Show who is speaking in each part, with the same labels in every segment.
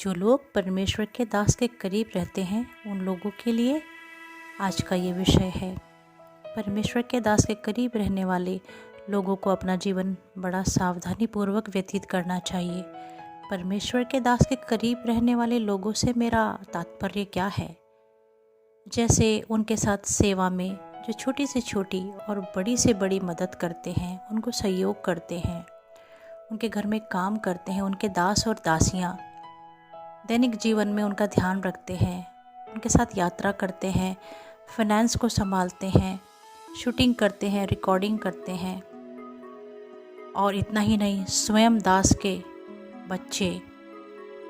Speaker 1: जो लोग परमेश्वर के दास के करीब रहते हैं उन लोगों के लिए आज का ये विषय है। परमेश्वर के दास के करीब रहने वाले लोगों को अपना जीवन बड़ा सावधानी पूर्वक व्यतीत करना चाहिए। परमेश्वर के दास के करीब रहने वाले लोगों से मेरा तात्पर्य क्या है? जैसे उनके साथ सेवा में जो छोटी से छोटी और बड़ी से बड़ी मदद करते हैं, उनको सहयोग करते हैं, उनके घर में काम करते हैं, उनके दास और दासियाँ दैनिक जीवन में उनका ध्यान रखते हैं, उनके साथ यात्रा करते हैं, फाइनेंस को संभालते हैं, शूटिंग करते हैं, रिकॉर्डिंग करते हैं। और इतना ही नहीं, स्वयं दास के बच्चे,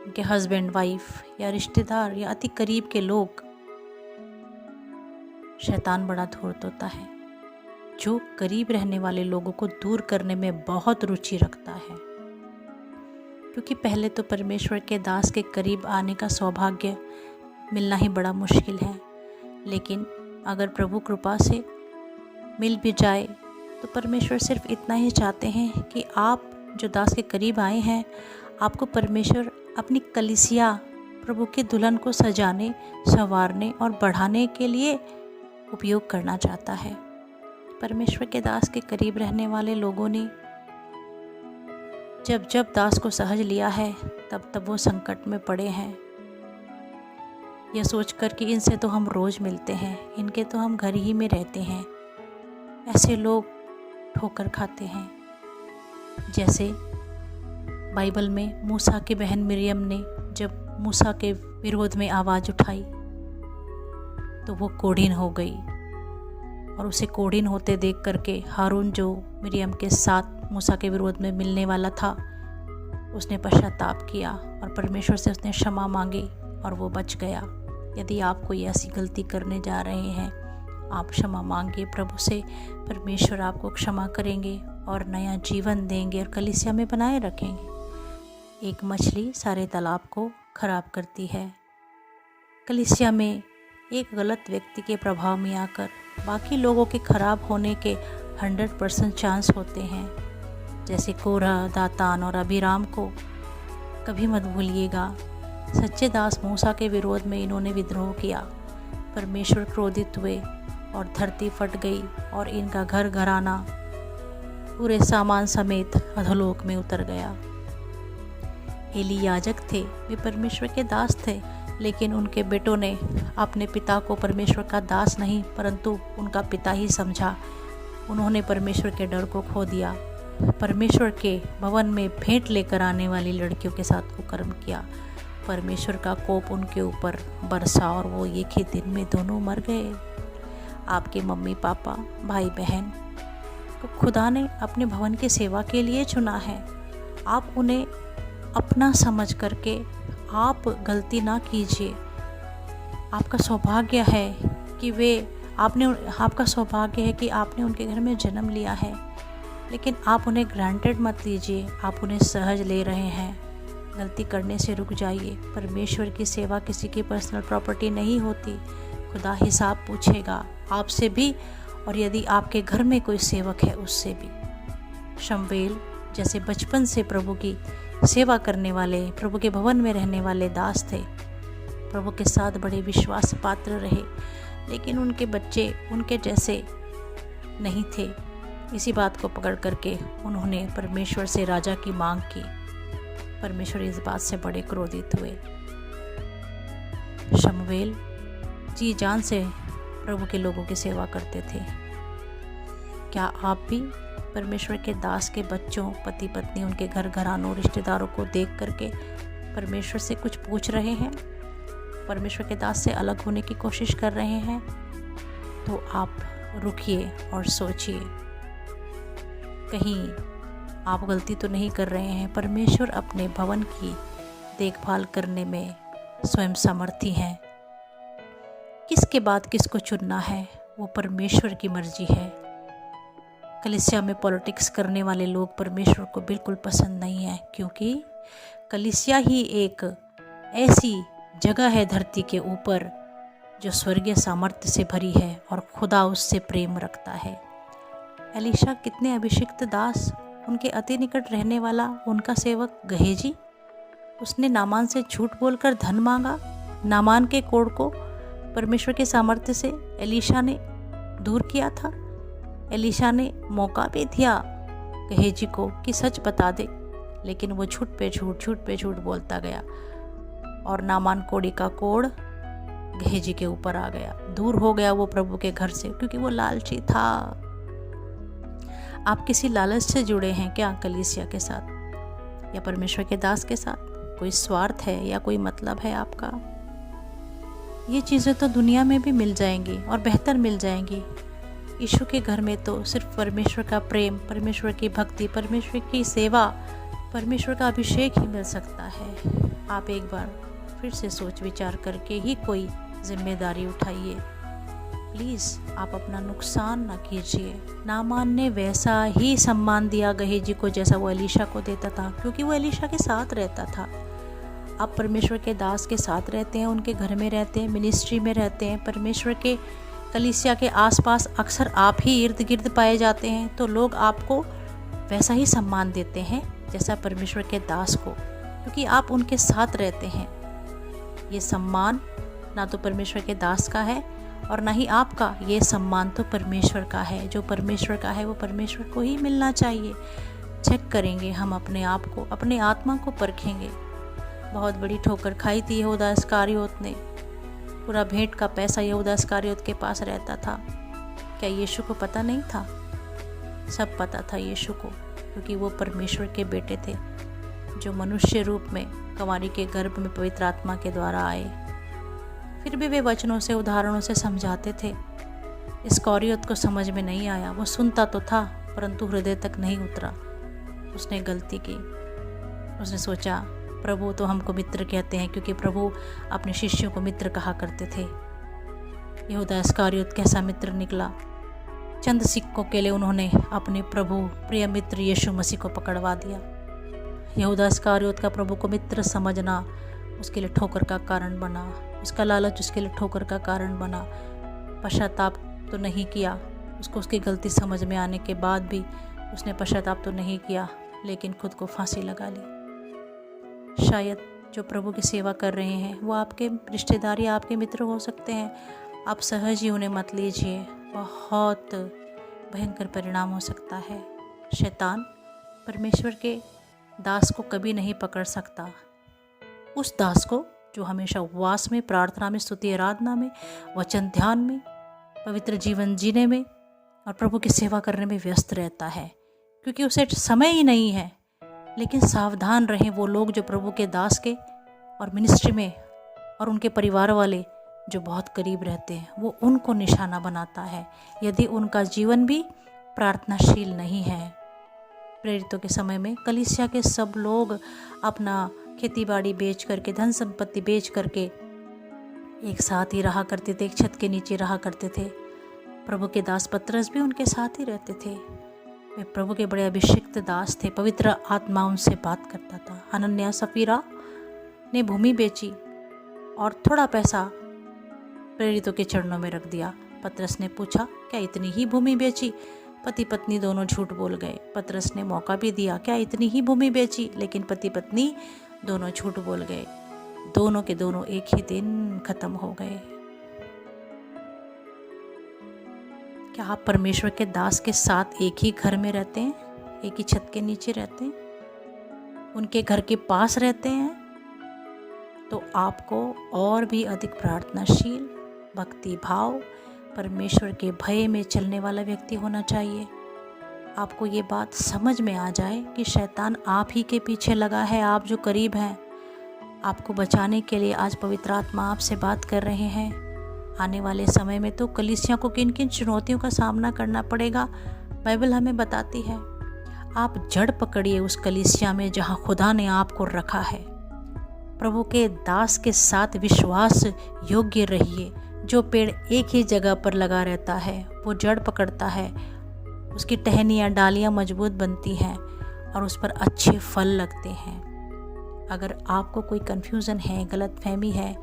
Speaker 1: उनके हस्बैंड वाइफ या रिश्तेदार या अति करीब के लोग, शैतान बड़ा धूर्त होता है जो करीब रहने वाले लोगों को दूर करने में बहुत रुचि रखता है। क्योंकि पहले तो परमेश्वर के दास के करीब आने का सौभाग्य मिलना ही बड़ा मुश्किल है, लेकिन अगर प्रभु कृपा से मिल भी जाए तो परमेश्वर सिर्फ इतना ही चाहते हैं कि आप जो दास के करीब आए हैं, आपको परमेश्वर अपनी कलीसिया प्रभु के दुल्हन को सजाने, संवारने और बढ़ाने के लिए उपयोग करना चाहता है। परमेश्वर के दास के करीब रहने वाले लोगों ने जब जब दास को सहज लिया है तब तब वो संकट में पड़े हैं, यह सोचकर कि इनसे तो हम रोज़ मिलते हैं, इनके तो हम घर ही में रहते हैं। ऐसे लोग ठोकर खाते हैं। जैसे बाइबल में मूसा की बहन मिरियम ने जब मूसा के विरोध में आवाज़ उठाई तो वो कोढ़ीन हो गई, और उसे कोढ़ीन होते देख करके हारून जो मिरियम के साथ मूसा के विरोध में मिलने वाला था, उसने पश्चाताप किया और परमेश्वर से उसने क्षमा मांगी और वो बच गया। यदि आप कोई ऐसी गलती करने जा रहे हैं, आप क्षमा मांगिए प्रभु से, परमेश्वर आपको क्षमा करेंगे और नया जीवन देंगे और कलीसिया में बनाए रखेंगे। एक मछली सारे तालाब को खराब करती है। कलीसिया में एक गलत व्यक्ति के प्रभाव में आकर बाकी लोगों के खराब होने के 100% चांस होते हैं। जैसे कोरह, दातान और अबीराम को कभी मत भूलिएगा। सच्चे दास मूसा के विरोध में इन्होंने विद्रोह किया, परमेश्वर क्रोधित हुए और धरती फट गई और इनका घर घराना पूरे सामान समेत अधोलोक में उतर गया। एली याजक थे, वे परमेश्वर के दास थे, लेकिन उनके बेटों ने अपने पिता को परमेश्वर का दास नहीं परंतु उनका पिता ही समझा। उन्होंने परमेश्वर के डर को खो दिया, परमेश्वर के भवन में भेंट लेकर आने वाली लड़कियों के साथ कुकर्म किया। परमेश्वर का कोप उनके ऊपर बरसा और वो एक ही दिन में दोनों मर गए। आपके मम्मी पापा, भाई बहन को खुदा ने अपने भवन की सेवा के लिए चुना है। आप उन्हें अपना समझ करके आप गलती ना कीजिए। आपका सौभाग्य है कि आपका सौभाग्य है कि आपने उनके घर में जन्म लिया है, लेकिन आप उन्हें ग्रांटेड मत लीजिए। आप उन्हें सहज ले रहे हैं। गलती करने से रुक जाइए। परमेश्वर की सेवा किसी की पर्सनल प्रॉपर्टी नहीं होती। खुदा हिसाब पूछेगा आपसे भी, और यदि आपके घर में कोई सेवक है उससे भी। शमूएल जैसे बचपन से प्रभु की सेवा करने वाले, प्रभु के भवन में रहने वाले दास थे, प्रभु के साथ बड़े विश्वास पात्र रहे, लेकिन उनके बच्चे उनके जैसे नहीं थे। इसी बात को पकड़ करके उन्होंने परमेश्वर से राजा की मांग की। परमेश्वर इस बात से बड़े क्रोधित हुए। शमूएल जी जान से प्रभु के लोगों की सेवा करते थे। क्या आप भी परमेश्वर के दास के बच्चों, पति पत्नी, उनके घर घरानों, रिश्तेदारों को देख करके परमेश्वर से कुछ पूछ रहे हैं, परमेश्वर के दास से अलग होने की कोशिश कर रहे हैं? तो आप रुकिए और सोचिए, कहीं आप गलती तो नहीं कर रहे हैं। परमेश्वर अपने भवन की देखभाल करने में स्वयं समर्थी हैं। किसके बाद किसको चुनना है वो परमेश्वर की मर्जी है। कलीसिया में पॉलिटिक्स करने वाले लोग परमेश्वर को बिल्कुल पसंद नहीं है, क्योंकि कलीसिया ही एक ऐसी जगह है धरती के ऊपर जो स्वर्गीय सामर्थ्य से भरी है और खुदा उससे प्रेम रखता है। एलीशा कितने अभिषिक्त दास, उनके अति निकट रहने वाला उनका सेवक गहेजी उसने नामान से झूठ बोलकर धन मांगा। नामान के कोढ़ को परमेश्वर के सामर्थ्य से एलीशा ने दूर किया था। एलीशा ने मौका भी दिया गेहजी को कि सच बता दे, लेकिन वो झूठ पे झूठ बोलता गया और नामान कोड़ी का कोढ़ गेहजी के ऊपर आ गया। दूर हो गया वो प्रभु के घर से, क्योंकि वो लालची था। आप किसी लालच से जुड़े हैं क्या कलीसिया के साथ या परमेश्वर के दास के साथ? कोई स्वार्थ है या कोई मतलब है आपका? ये चीज़ें तो दुनिया में भी मिल जाएंगी और बेहतर मिल जाएंगी। यीशु के घर में तो सिर्फ परमेश्वर का प्रेम, परमेश्वर की भक्ति, परमेश्वर की सेवा, परमेश्वर का अभिषेक ही मिल सकता है। आप एक बार फिर से सोच विचार करके ही कोई जिम्मेदारी उठाइए। प्लीज़ आप अपना नुकसान ना कीजिए। नामान ने वैसा ही सम्मान दिया गेहजी को जैसा वो एलीशा को देता था, क्योंकि वो एलीशा के साथ रहता था। आप परमेश्वर के दास के साथ रहते हैं, उनके घर में रहते हैं, मिनिस्ट्री में रहते हैं, परमेश्वर के कलीसिया के आसपास अक्सर आप ही इर्द गिर्द पाए जाते हैं, तो लोग आपको वैसा ही सम्मान देते हैं जैसा परमेश्वर के दास को, क्योंकि आप उनके साथ रहते हैं। ये सम्मान ना तो परमेश्वर के दास का है और ना ही आपका। ये सम्मान तो परमेश्वर का है। जो परमेश्वर का है वो परमेश्वर को ही मिलना चाहिए। चेक करेंगे हम अपने आप को, अपने आत्मा को परखेंगे। बहुत बड़ी ठोकर खाई थी यहूदा इस्करियोत ने। पूरा भेंट का पैसा यहूदा इस्करियोत के पास रहता था। क्या यीशु को पता नहीं था? सब पता था यीशु को, क्योंकि वो परमेश्वर के बेटे थे जो मनुष्य रूप में कुंवारी के गर्भ में पवित्र आत्मा के द्वारा आए। फिर भी वे वचनों से, उदाहरणों से समझाते थे। इस्करियोत को समझ में नहीं आया। वो सुनता तो था परंतु हृदय तक नहीं उतरा। उसने गलती की। उसने सोचा प्रभु तो हमको मित्र कहते हैं, क्योंकि प्रभु अपने शिष्यों को मित्र कहा करते थे। यहूदा इस्करियोत कैसा मित्र निकला। चंद सिक्कों के लिए उन्होंने अपने प्रभु प्रिय मित्र यीशु मसीह को पकड़वा दिया। यहूदा इस्करियोत का प्रभु को मित्र समझना उसके लिए ठोकर का कारण बना। उसका लालच उसके लिए ठोकर का कारण बना। पश्चाताप तो नहीं किया। उसको उसकी गलती समझ में आने के बाद भी उसने पश्चाताप तो नहीं किया, लेकिन खुद को फांसी लगा ली। शायद जो प्रभु की सेवा कर रहे हैं वो आपके रिश्तेदार या आपके मित्र हो सकते हैं। आप सहज ही उन्हें मत लीजिए, बहुत भयंकर परिणाम हो सकता है। शैतान परमेश्वर के दास को कभी नहीं पकड़ सकता। उस दास को जो हमेशा उपवास में, प्रार्थना में, स्तुति आराधना में, वचन ध्यान में, पवित्र जीवन जीने में और प्रभु की सेवा करने में व्यस्त रहता है, क्योंकि उसे समय ही नहीं है। लेकिन सावधान रहें वो लोग जो प्रभु के दास के और मिनिस्ट्री में और उनके परिवार वाले जो बहुत करीब रहते हैं, वो उनको निशाना बनाता है यदि उनका जीवन भी प्रार्थनाशील नहीं है। प्रेरितों के समय में कलीसिया के सब लोग अपना खेती बाड़ी बेच करके, धन संपत्ति बेच करके एक साथ ही रहा करते थे, एक छत के नीचे रहा करते थे। प्रभु के दास पतरस भी उनके साथ ही रहते थे। वे प्रभु के बड़े अभिषिक्त दास थे। पवित्र आत्मा उनसे बात करता था। हनन्याह सफीरा ने भूमि बेची और थोड़ा पैसा प्रेरितों के चरणों में रख दिया। पतरस ने पूछा, क्या इतनी ही भूमि बेची? पति पत्नी दोनों झूठ बोल गए। पतरस ने मौका भी दिया, क्या इतनी ही भूमि बेची? लेकिन पति पत्नी दोनों झूठ बोल गए। दोनों के दोनों एक ही दिन खत्म हो गए। क्या आप परमेश्वर के दास के साथ एक ही घर में रहते हैं, एक ही छत के नीचे रहते हैं, उनके घर के पास रहते हैं? तो आपको और भी अधिक प्रार्थनाशील, भक्ति भाव, परमेश्वर के भय में चलने वाला व्यक्ति होना चाहिए। आपको ये बात समझ में आ जाए कि शैतान आप ही के पीछे लगा है। आप जो करीब हैं, आपको बचाने के लिए आज पवित्र आत्मा आपसे बात कर रहे हैं। आने वाले समय में तो कलीसिया को किन किन चुनौतियों का सामना करना पड़ेगा, बाइबल हमें बताती है। आप जड़ पकड़िए उस कलीसिया में जहाँ खुदा ने आपको रखा है। प्रभु के दास के साथ विश्वास योग्य रहिए। जो पेड़ एक ही जगह पर लगा रहता है वो जड़ पकड़ता है, उसकी टहनियाँ, डालियाँ मजबूत बनती हैं और उस पर अच्छे फल लगते हैं। अगर आपको कोई कन्फ्यूज़न है, गलतफहमी है,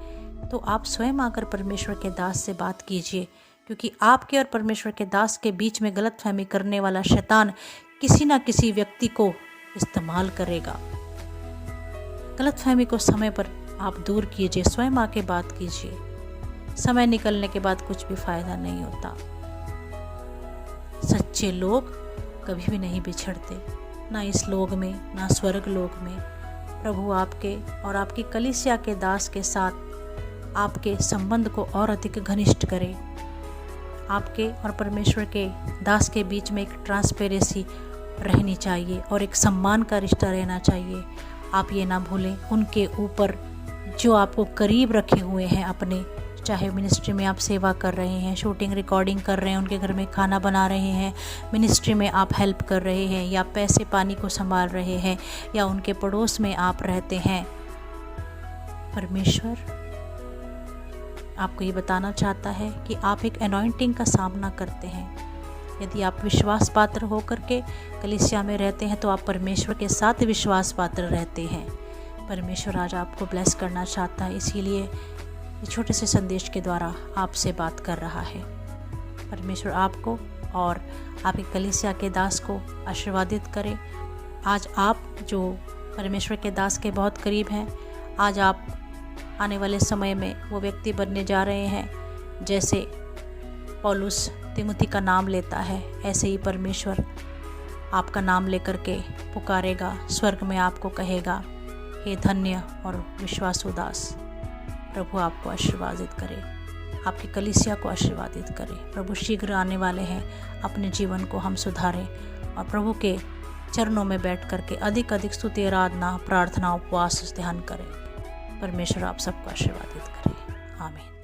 Speaker 1: तो आप स्वयं आकर परमेश्वर के दास से बात कीजिए, क्योंकि आपके और परमेश्वर के दास के बीच में गलतफहमी करने वाला शैतान किसी न किसी व्यक्ति को इस्तेमाल करेगा। गलतफहमी को समय पर आप दूर कीजिए, स्वयं आके बात कीजिए। समय निकलने के बाद कुछ भी फ़ायदा नहीं होता। सच्चे लोग कभी भी नहीं बिछड़ते, ना इस लोक में ना स्वर्ग लोक में। प्रभु आपके और आपकी कलीसिया के दास के साथ आपके संबंध को और अधिक घनिष्ठ करे। आपके और परमेश्वर के दास के बीच में एक ट्रांसपेरेंसी रहनी चाहिए और एक सम्मान का रिश्ता रहना चाहिए। आप ये ना भूलें, उनके ऊपर जो आपको करीब रखे हुए हैं अपने, चाहे मिनिस्ट्री में आप सेवा कर रहे हैं, शूटिंग रिकॉर्डिंग कर रहे हैं, उनके घर में खाना बना रहे हैं, मिनिस्ट्री में आप हेल्प कर रहे हैं, या पैसे पानी को संभाल रहे हैं, या उनके पड़ोस में आप रहते हैं, परमेश्वर आपको ये बताना चाहता है कि आप एक अनॉइंटिंग का सामना करते हैं। यदि आप विश्वास पात्र होकर के कलीसिया में रहते हैं तो आप परमेश्वर के साथ विश्वास पात्र रहते हैं। परमेश्वर आज आपको ब्लेस करना चाहता है, इसीलिए इस छोटे से संदेश के द्वारा आपसे बात कर रहा है। परमेश्वर आपको और आपकी कलीसिया के दास को आशीर्वादित करे। आज आप जो परमेश्वर के दास के बहुत करीब हैं, आज आप आने वाले समय में वो व्यक्ति बनने जा रहे हैं जैसे पौलुस तिमुथी का नाम लेता है, ऐसे ही परमेश्वर आपका नाम लेकर के पुकारेगा, स्वर्ग में आपको कहेगा, हे धन्य और विश्वासु दास। प्रभु आपको आशीर्वादित करे, आपकी कलीसिया को आशीर्वादित करे। प्रभु शीघ्र आने वाले हैं, अपने जीवन को हम सुधारें और प्रभु के चरणों में बैठ करके अधिक अधिक स्तुति, आराधना, प्रार्थना, उपवास, ध्यान करें। परमेश्वर आप सबको आशीर्वादित करे। आमीन।